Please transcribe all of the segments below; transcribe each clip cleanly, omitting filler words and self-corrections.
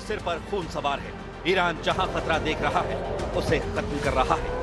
सिर पर खून सवार है। ईरान जहां खतरा देख रहा है उसे खत्म कर रहा है।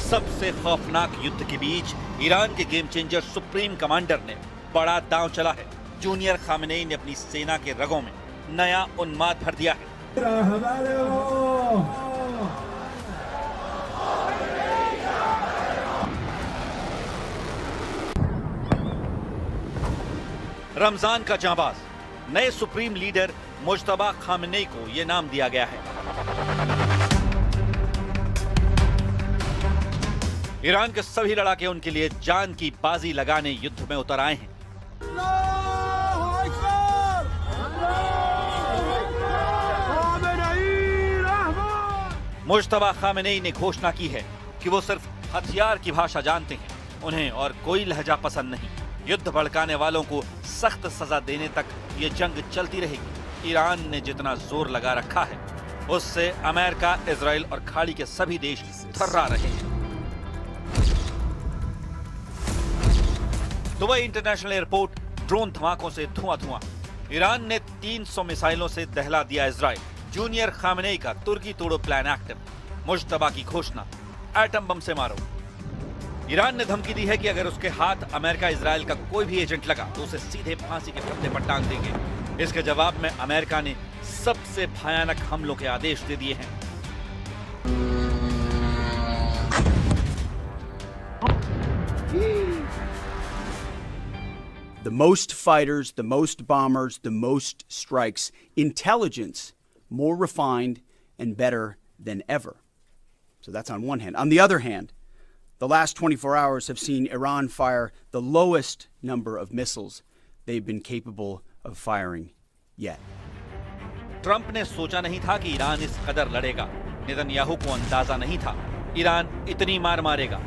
सबसे खौफनाक युद्ध के बीच ईरान के गेम चेंजर सुप्रीम कमांडर ने बड़ा दांव चला है। जूनियर खामेनेई ने अपनी सेना के रगों में नया उन्माद भर दिया है। रमजान का जांबाज नए सुप्रीम लीडर मुज्तबा खामेनेई को यह नाम दिया गया है। ईरान के सभी लड़ाके उनके लिए जान की बाजी लगाने युद्ध में उतर आए हैं। मुज्तबा खामेनेई ने घोषणा की है कि वो सिर्फ हथियार की भाषा जानते हैं, उन्हें और कोई लहजा पसंद नहीं। युद्ध भड़काने वालों को सख्त सजा देने तक ये जंग चलती रहेगी। ईरान ने जितना जोर लगा रखा है उससे अमेरिका, इजराइल और खाड़ी के सभी देश थर्रा रहे हैं। दुबई इंटरनेशनल एयरपोर्ट ड्रोन धमाकों से धुआं। ईरान ने 300 मिसाइलों से दहला दिया इजराइल। जूनियर खामेनेई का तुर्की तोड़ो प्लान एक्टिव। मुज्तबा की घोषणा, एटम बम से मारो। ईरान ने धमकी दी है कि अगर उसके हाथ अमेरिका, इजराइल का कोई भी एजेंट लगा तो उसे सीधे फांसी के फंदे पर टांग देंगे। इसके जवाब में अमेरिका ने सबसे भयानक हमलों के आदेश दे दिए हैं। The most fighters, the most bombers, the most strikes, intelligence more refined and better than ever. So that's on one hand. On the other hand, the last 24 hours have seen Iran fire the lowest number of missiles they've been capable of firing yet. Trump ने सोचा नहीं था कि Iran इस कदर लड़ेगा। Netanyahu को अंदाजा नहीं था ईरान इतनी मार मारेगा।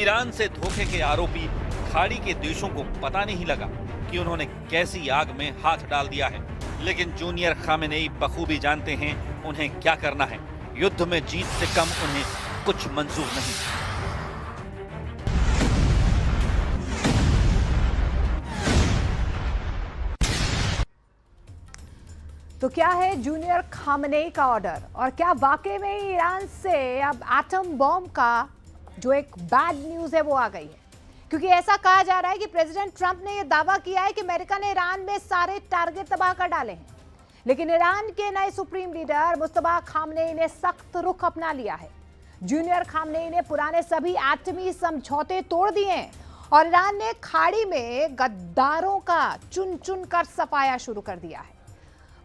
ईरान से धोखे के आरोपी खाड़ी के देशों को पता नहीं लगा कि उन्होंने कैसी आग में हाथ डाल दिया है। लेकिन जूनियर खामेनेई बखूबी जानते हैं उन्हें क्या करना है। युद्ध में जीत से कम उन्हें कुछ मंजूर नहीं। तो क्या है जूनियर खामेनेई का ऑर्डर, और क्या वाकई में ईरान से अब एटम बॉम्ब का जो एक बैड न्यूज है वो आ गई है? क्योंकि ऐसा कहा जा रहा है कि प्रेसिडेंट ट्रंप ने यह दावा किया है कि अमेरिका ने ईरान में सारे टारगेट तबाह कर डाले हैं। लेकिन ईरान के नए सुप्रीम लीडर मुज्तबा खामेनेई ने सख्त रुख अपना लिया है। जूनियर खामेनेई ने पुराने सभी एटमी समझौते तोड़ दिए हैं और ईरान ने खाड़ी में गद्दारों का चुन चुन कर सफाया शुरू कर दिया है।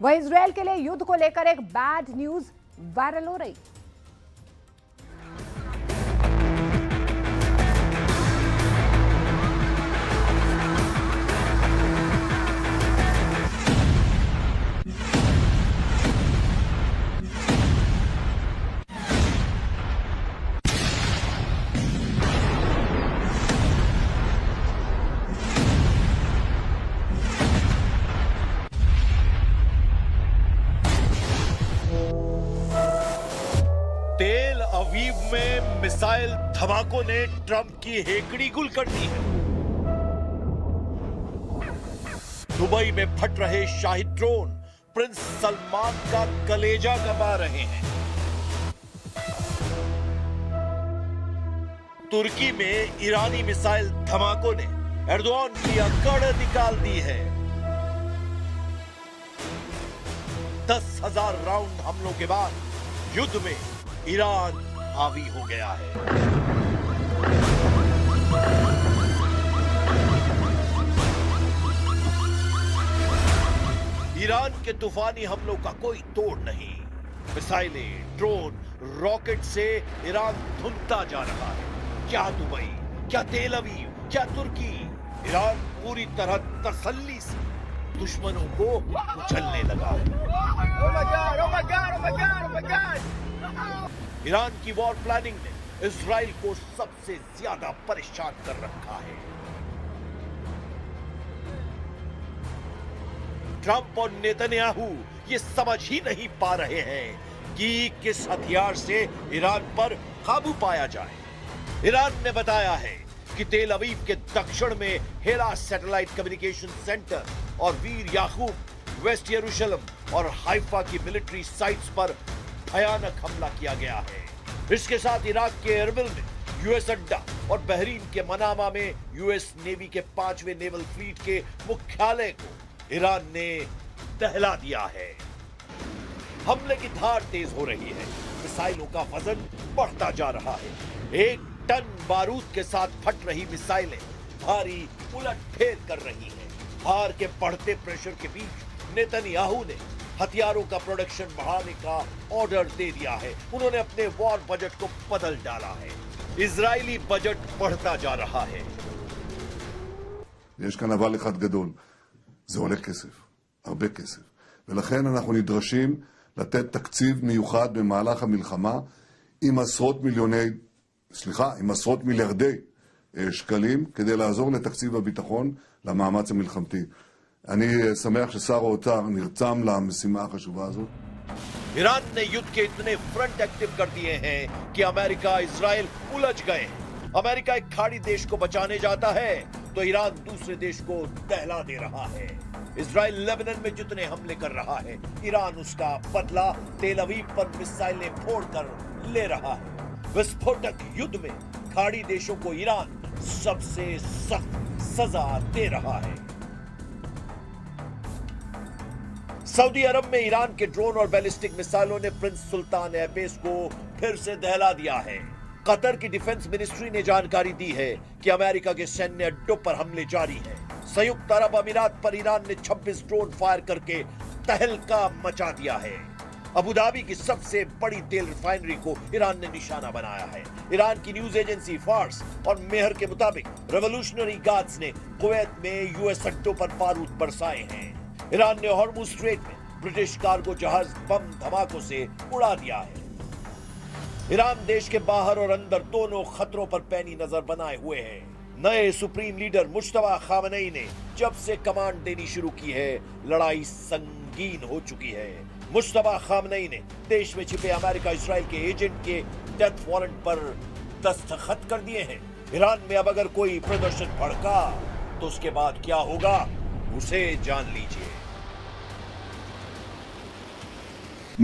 वह इजराइल के लिए युद्ध को लेकर एक बैड न्यूज वायरल हो रही। तेल अवीव में मिसाइल धमाकों ने ट्रंप की हेकड़ी गुल कर दी है। दुबई में फट रहे शाही ड्रोन प्रिंस सलमान का कलेजा दबा रहे हैं। तुर्की में ईरानी मिसाइल धमाकों ने एर्दोआन की अकड़ निकाल दी है। 10,000 राउंड हमलों के बाद युद्ध में ईरान हावी हो गया है। ईरान के तूफानी हमलों का कोई तोड़ नहीं। मिसाइलें, ड्रोन, रॉकेट से ईरान धुनता जा रहा है। क्या दुबई, क्या तेल अवीव, क्या तुर्की, ईरान पूरी तरह तसल्ली से दुश्मनों को कुचलने लगा है। ईरान की वॉर प्लानिंग ने इजराइल को सबसे ज्यादा परेशान कर रखा है। ट्रंप और नेतन्याहू ये समझ ही नहीं पा रहे हैं कि किस हथियार से ईरान पर काबू पाया जाए। ईरान ने बताया है जबकि तेल अवीव के दक्षिण में हेला सैटेलाइट कम्युनिकेशन सेंटर और वीर याकूब, वेस्ट यरूशलेम और हाइफा की मिलिट्री साइट्स पर भयानक हमला किया गया है। इसके साथ इराक के एरबिल में यूएस अड्डा और बहरीन के मनामा में यूएस नेवी के 5वें नेवल फ्लीट के मुख्यालय को ईरान ने दहला दिया है। हमले की धार तेज हो रही है, मिसाइलों का वजन बढ़ता जा रहा है। 1 टन बारूद के साथ फट रही मिसाइलें भारी उलटफेर कर रही हैं। हार के बढ़ते प्रेशर के बीच नेतन्याहू ने हथियारों का प्रोडक्शन बढ़ाने का ऑर्डर दे दिया है। उन्होंने अपने वॉर बजट को बदल डाला है। इजरायली बजट बढ़ता जा रहा है। יש כאן אבל אחד גדול, זה עולה כסף, הרבה כסף. ולכן אנחנו נדרשים לתת תקציב מיוחד במהלך המלחמה עם עשרות מיליארדי שקלים כדי לעזור לתקציב הביטחון למאמץ המלחמתי. אני שמח ששר האוצר נרתם למשימה החשובה הזאת. ईरान ने युद्ध के इतने फ्रंट एक्टिव कर दिए हैं कि अमेरिका इजराइल उलझ गए। अमेरिका एक खाड़ी देश को बचाने जाता है तो ईरान दूसरे देश को दहला दे रहा है। इजराइल लेबनान में जितने हमले कर रहा है, ईरान उसका बदला तेल अवीव पर मिसाइलें फोड़कर ले रहा है। विस्फोटक युद्ध में खाड़ी देशों को ईरान सबसे सख्त सजा दे रहा है। सऊदी अरब में ईरान के ड्रोन और बैलिस्टिक मिसाइलों ने प्रिंस सुल्तान एयरबेस को फिर से दहला दिया है। कतर की डिफेंस मिनिस्ट्री ने जानकारी दी है कि अमेरिका के सैन्य अड्डों पर हमले जारी हैं। संयुक्त अरब अमीरात पर ईरान ने 26 ड्रोन फायर करके तहलका मचा दिया है। अबू धाबी की सबसे बड़ी तेल रिफाइनरी को ईरान ने निशाना बनाया है। ईरान की न्यूज एजेंसी फार्स और मेहर के मुताबिक रेवोल्यूशनरी गार्ड्स ने कुवैत में यूएस अड्डों पर बारूद बरसाए हैं। ईरान ने हॉर्मुज स्ट्रेट में ब्रिटिश कार्गो जहाज बम धमाकों से उड़ा दिया है। ईरान देश के बाहर और अंदर दोनों खतरों पर पैनी नजर बनाए हुए है। नए सुप्रीम लीडर मुश्तबा खामनेई ने जब से कमांड देनी शुरू की है, लड़ाई संगीन हो चुकी है। मुश्तबा खामनेई ने देश में छिपे अमेरिका इजराइल के एजेंट के डेथ वारंट पर दस्तखत कर दिए हैं। ईरान में अब अगर कोई प्रदर्शन भड़का तो उसके बाद क्या होगा, उसे जान लीजिए।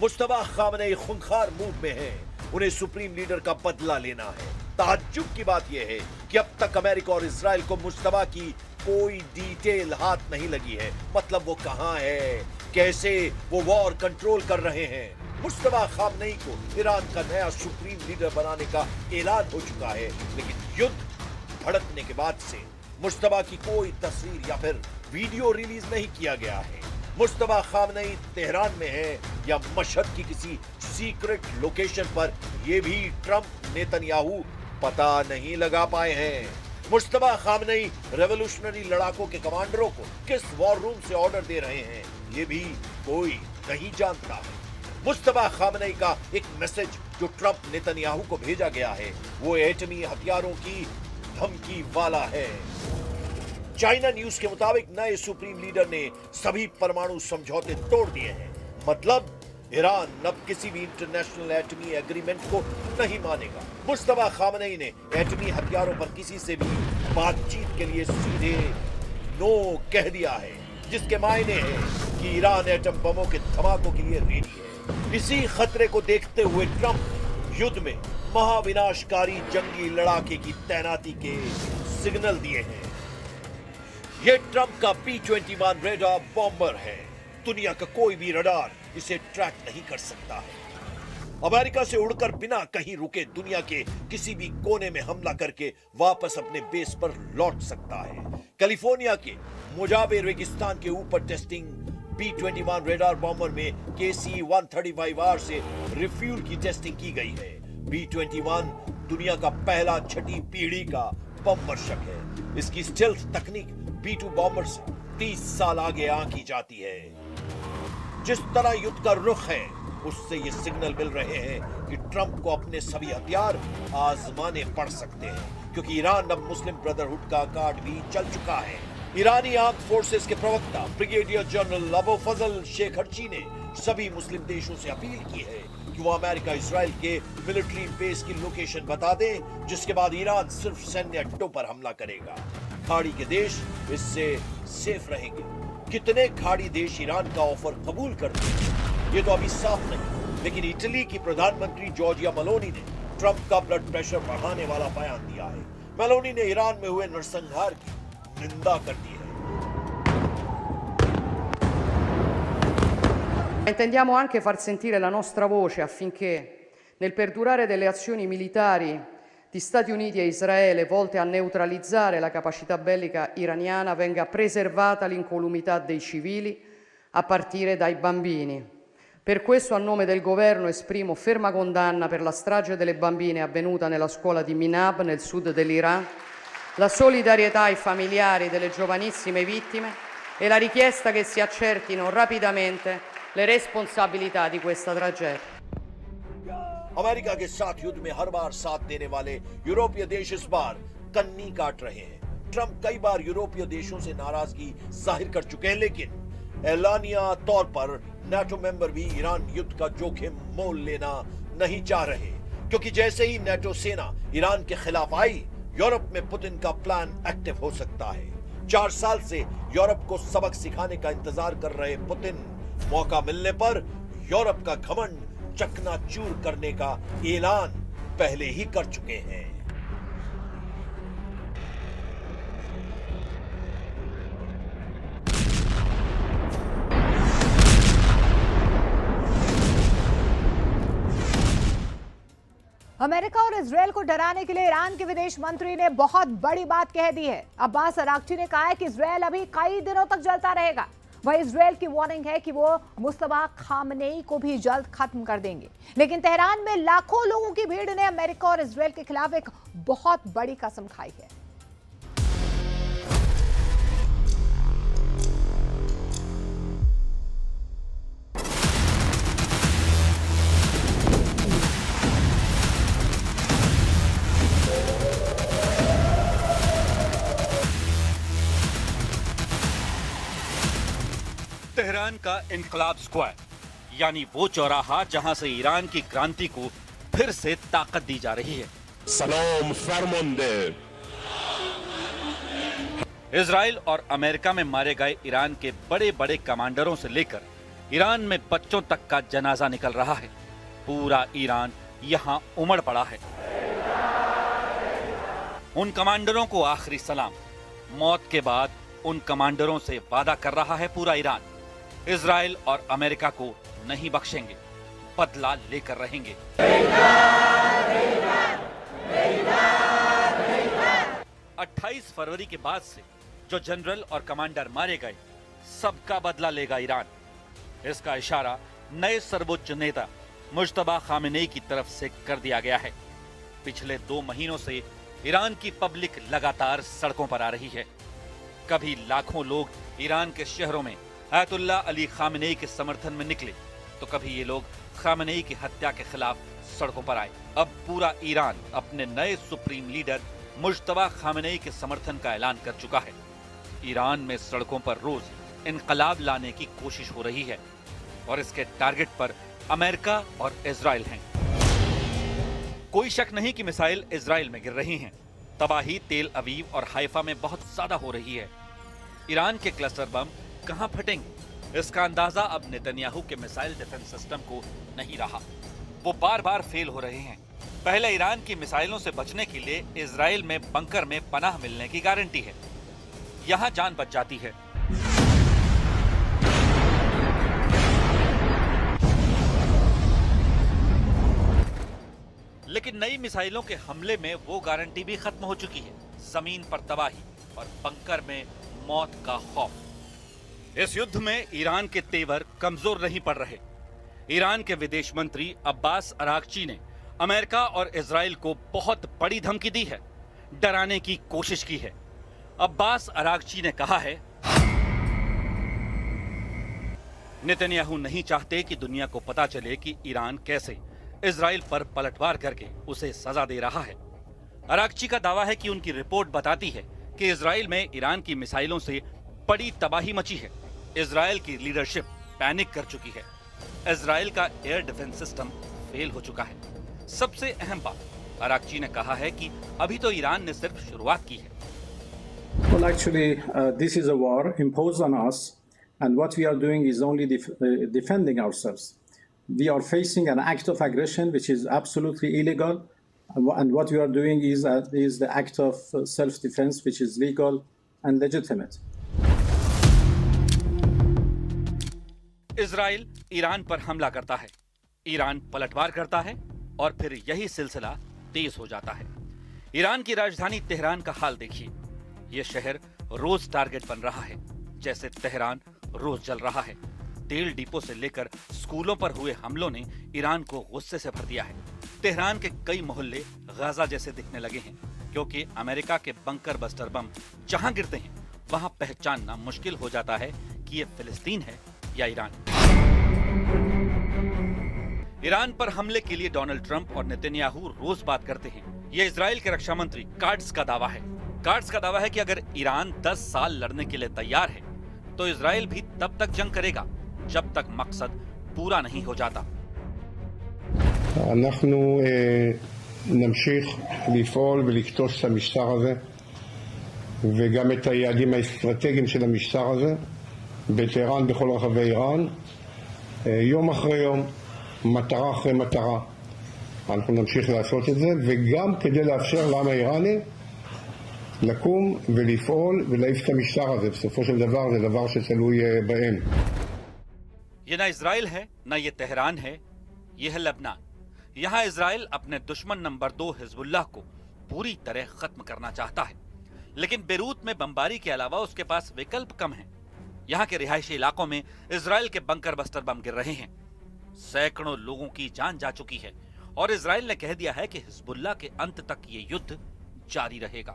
मुश्तबा खामनेई खूंखार मूड में है। उन्हें सुप्रीम लीडर का बदला लेना है। ताज्जुब की बात यह है कि अब तक अमेरिका और इजराइल को मुश्तबा की कोई डिटेल हाथ नहीं लगी है। मतलब वो कहां है, कैसे वो वॉर कंट्रोल कर रहे हैं। मुश्तबा खामनेई को ईरान का नया सुप्रीम लीडर बनाने का ऐलान हो चुका है, लेकिन युद्ध भड़कने के बाद से मुश्तबा की कोई तस्वीर या फिर वीडियो रिलीज नहीं किया गया है। मुश्तबा खामनेई तेहरान में है या मशहद की किसी सीक्रेट लोकेशन पर, यह भी ट्रंप नेतन्याहू पता नहीं लगा पाए हैं। मुश्तबा खामनेई रेवोल्यूशनरी लड़ाकों के कमांडरों को किस वॉर रूम से ऑर्डर दे रहे हैं, यह भी कोई नहीं जानता है। मुश्तबा खामनेई का एक मैसेज जो ट्रंप नेतन्याहू को भेजा गया है, वो एटमी हथियारों की धमकी वाला है। चाइना न्यूज के मुताबिक नए सुप्रीम लीडर ने सभी परमाणु समझौते तोड़ दिए हैं। मतलब ईरान अब किसी भी इंटरनेशनल एटमी एग्रीमेंट को नहीं मानेगा। मुश्तबा खामनेई ने एटमी हथियारों पर किसी से भी बातचीत के लिए सीधे नो कह दिया है, जिसके मायने हैं कि ईरान एटम बमों के धमाकों के लिए रेडी है। इसी खतरे को देखते हुए ट्रंप युद्ध में महाविनाशकारी जंगी लड़ाके की तैनाती के सिग्नल दिए हैं। यह ट्रंप का B-21 रेडार बॉम्बर है। दुनिया का कोई भी रडार इसे ट्रैक नहीं कर सकता है। अमेरिका से उड़कर बिना कहीं रुके दुनिया के किसी भी कोने में हमला करके वापस अपने बेस पर लौट सकता है। कैलिफोर्निया के मोजावे रेगिस्तान के ऊपर टेस्टिंग B-21 रेडार बॉम्बर में KC-135R से रिफ्यूल की टेस्टिंग की गई है। B-21 दुनिया का पहला छठी पीढ़ी का बम वर्षक है। इसकी स्टेल्थ तकनीक B-2 बॉम्बर से 30 साल आगे आंकी जाती है। जिस तरह युद्ध का रुख है, उससे ये सिग्नल मिल रहे हैं कि ट्रंप को अपने सभी हथियार आजमाने पड़ सकते हैं, क्योंकि ईरान अब मुस्लिम ब्रदरहुड का कार्ड भी चल चुका है। ईरानी आर्म्ड फोर्सेस के प्रवक्ता ब्रिगेडियर जनरल अबू फजल शेखरची ने सभी मुस्लिम देशों से अपील की है कि वो अमेरिका इजराइल के मिलिट्री बेस की लोकेशन बता दें, जिसके बाद ईरान सिर्फ सैन्य अड्डों पर हमला करेगा। खाड़ी के देश इससे सेफ रहेंगे। कितने खाड़ी देश ईरान का ऑफर कबूल करते हैं ये तो अभी साफ नहीं, लेकिन इटली की प्रधानमंत्री जॉर्जिया मेलोनी ने ट्रंप का ब्लड प्रेशर बढ़ाने वाला बयान दिया है। मेलोनी ने ईरान में हुए नरसंहार की निंदा कर दी है। Intendiamo anche far sentire la nostra voce affinché nel perdurare delle azioni militari di Stati Uniti e Israele volte a neutralizzare la capacità bellica iraniana venga preservata l'incolumità dei civili a partire dai bambini. Per questo a nome del governo esprimo ferma condanna per la strage delle bambine avvenuta nella scuola di Minab nel sud dell'Iran, la solidarietà ai familiari delle giovanissime vittime e la richiesta che si accertino rapidamente le responsabilità di questa tragedia. America के साथ युद्ध में हर बार साथ देने वाले यूरोपीय देश इस बार कन्नी काट रहे हैं। ट्रंप कई बार यूरोपीय देशों से नाराजगी जाहिर कर चुके हैं, लेकिन एलानिया तौर पर नाटो मेंबर भी ईरान युद्ध का जोखिम मोल लेना नहीं चाह रहे, क्योंकि जैसे ही नाटो सेना ईरान के खिलाफ आई, यूरोप में पुतिन का प्लान एक्टिव हो सकता है। 4 साल से यूरोप को सबक सिखाने का इंतजार कर रहे पुतिन मौका मिलने पर यूरोप का घमंड चकनाचूर करने का ऐलान पहले ही कर चुके हैं। अमेरिका और इजरायल को डराने के लिए ईरान के विदेश मंत्री ने बहुत बड़ी बात कह दी है। अब्बास अराक्ची ने कहा है कि इजरायल अभी कई दिनों तक जलता रहेगा। वह इजरायल की वार्निंग है कि वो मुस्तफा खामनेई को भी जल्द खत्म कर देंगे। लेकिन तेहरान में लाखों लोगों की भीड़ ने अमेरिका और इजरायल के खिलाफ एक बहुत बड़ी कसम खाई है। तेहरान का इनकलाब स्क्वायर, यानी वो चौराहा जहां से ईरान की क्रांति को फिर से ताकत दी जा रही है। सलाम फरमांदे। इजराइल और अमेरिका में मारे गए ईरान के बड़े बड़े कमांडरों से लेकर ईरान में बच्चों तक का जनाजा निकल रहा है। पूरा ईरान यहां उमड़ पड़ा है। उन कमांडरों को आखिरी सलाम। मौत के बाद उन कमांडरों से वादा कर रहा है पूरा ईरान, इजराइल और अमेरिका को नहीं बख्शेंगे, बदला लेकर रहेंगे। 28 फरवरी के बाद से जो जनरल और कमांडर मारे गए, सबका बदला लेगा ईरान। इसका इशारा नए सर्वोच्च नेता मुज्तबा खामेनेई की तरफ से कर दिया गया है। पिछले 2 महीनों से ईरान की पब्लिक लगातार सड़कों पर आ रही है। कभी लाखों लोग ईरान के शहरों में आयतुल्ला अली खामेनेई के समर्थन में निकले, तो कभी ये लोग खामेनेई की हत्या के खिलाफ सड़कों पर आए। अब पूरा ईरान अपने नए सुप्रीम लीडर मुज्तबा खामेनेई के समर्थन का ऐलान कर चुका है। ईरान में सड़कों पर रोज इनकलाब लाने की कोशिश हो रही है और इसके टारगेट पर अमेरिका और इजराइल हैं। कोई शक नहीं कि मिसाइल इजराइल में गिर रही हैं। तबाही तेल अवीव और हाइफा में बहुत ज्यादा हो रही है। ईरान के क्लस्टर बम कहां फटेंगे, इसका अंदाजा अब नेतन्याहू के मिसाइल डिफेंस सिस्टम को नहीं रहा। वो बार बार फेल हो रहे हैं। पहले ईरान की मिसाइलों से बचने के लिए इजराइल में बंकर में पनाह मिलने की गारंटी है, यहां जान बच जाती है। लेकिन नई मिसाइलों के हमले में वो गारंटी भी खत्म हो चुकी है। जमीन पर तबाही और बंकर में मौत का खौफ। इस युद्ध में ईरान के तेवर कमजोर नहीं पड़ रहे। ईरान के विदेश मंत्री अब्बास अराक्ची ने अमेरिका और इजराइल को बहुत बड़ी धमकी दी है, डराने की कोशिश की है। अब्बास अराक्ची ने कहा है, नेतन्याहू नहीं चाहते कि दुनिया को पता चले कि ईरान कैसे इजराइल पर पलटवार करके उसे सजा दे रहा है। अरागची का दावा है कि उनकी रिपोर्ट बताती है कि इजराइल में ईरान की मिसाइलों से बड़ी तबाही मची है। इजराइल की लीडरशिप पैनिक कर चुकी है। इजराइल का एयर डिफेंस सिस्टम फेल हो चुका है। सबसे अहम बात, अरागची ने कहा है कि अभी तो ईरान ने सिर्फ शुरुआत की है। Well, actually, this is a war imposed on us, and what we are doing is only defending ourselves. We are facing an act of aggression which is absolutely illegal, and what we are doing is the act of self-defense which is legal and legitimate. Israel Iran पर हमला करता है, Iran पलटवार करता है और फिर यही सिलसिला तेज हो जाता है। ईरान की राजधानी तेहरान का हाल देखिए। यह शहर रोज टारगेट बन रहा है, जैसे तेहरान रोज जल रहा है। तेल डिपो से लेकर स्कूलों पर हुए हमलों ने ईरान को गुस्से से भर दिया है। तेहरान के कई मोहल्ले गाजा जैसे दिखने लगे हैं, क्योंकि अमेरिका के बंकर बस्टर बम जहां गिरते हैं वहां पहचानना मुश्किल हो जाता है कि ये फिलिस्तीन है या ईरान। ईरान पर हमले के लिए डोनाल्ड ट्रंप और नेतन्याहू रोज बात करते हैं। यह इजराइल के रक्षा मंत्री काट्ज का दावा है। काट्ज का दावा है कि अगर ईरान 10 साल लड़ने के लिए तैयार है तो इजराइल भी तब तक जंग करेगा जब तक मकसद पूरा नहीं हो जाता। אנחנו נמשיך לפעול ולכתוש את המשטר הזה וגם את היעדים האסטרטגיים של המשטר הזה בטהרן, בכל רחבי איראן, יום אחרי יום, מטרה אחרי מטרה. אנחנו נמשיך לעשות את זה, וגם כדי לאפשר לעם האיראני לקום ולפעול ולהעיף את המשטר הזה. בסופו של דבר זה דבר שתלוי בהם. ये ना इजराइल है, ना ये तेहरान है, ये है लेबनान। यहाँ इजराइल अपने दुश्मन नंबर 2 हिजबुल्लाह को पूरी तरह खत्म करना चाहता है, लेकिन बेरूत में बमबारी के अलावा उसके पास विकल्प कम है। यहाँ के रिहायशी इलाकों में इजराइल के बंकर बस्टर बम गिर रहे हैं। सैकड़ों लोगों की जान जा चुकी है और इजराइल ने कह दिया है कि हिजबुल्लाह के अंत तक ये युद्ध जारी रहेगा।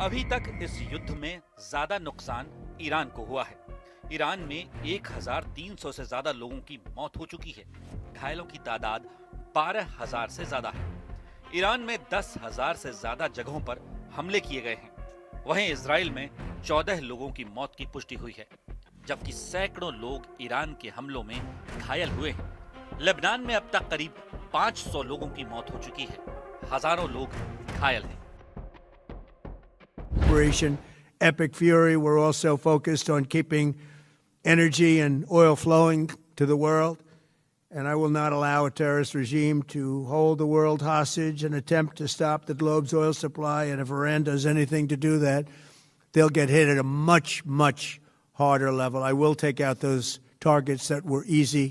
अभी तक इस युद्ध में ज्यादा नुकसान ईरान को हुआ है। ईरान में 1300 से ज्यादा लोगों की मौत हो चुकी है। घायलों की तादाद 12,000 से ज्यादा है। ईरान में 10,000 से ज्यादा जगहों पर हमले किए गए हैं। वहीं इजराइल में 14 लोगों की मौत की पुष्टि हुई है, जबकि सैकड़ों लोग ईरान के हमलों में घायल हुए हैं। लेबनान में अब तक करीब 500 लोगों की मौत हो चुकी है। हजारों लोग घायल हैं। Operation Epic Fury, we're also focused on keeping energy and oil flowing to the world, and I will not allow a terrorist regime to hold the world hostage and attempt to stop the globe's oil supply. And if Iran does anything to do that, they'll get hit at a much, much harder level. I will take out those targets that were easy.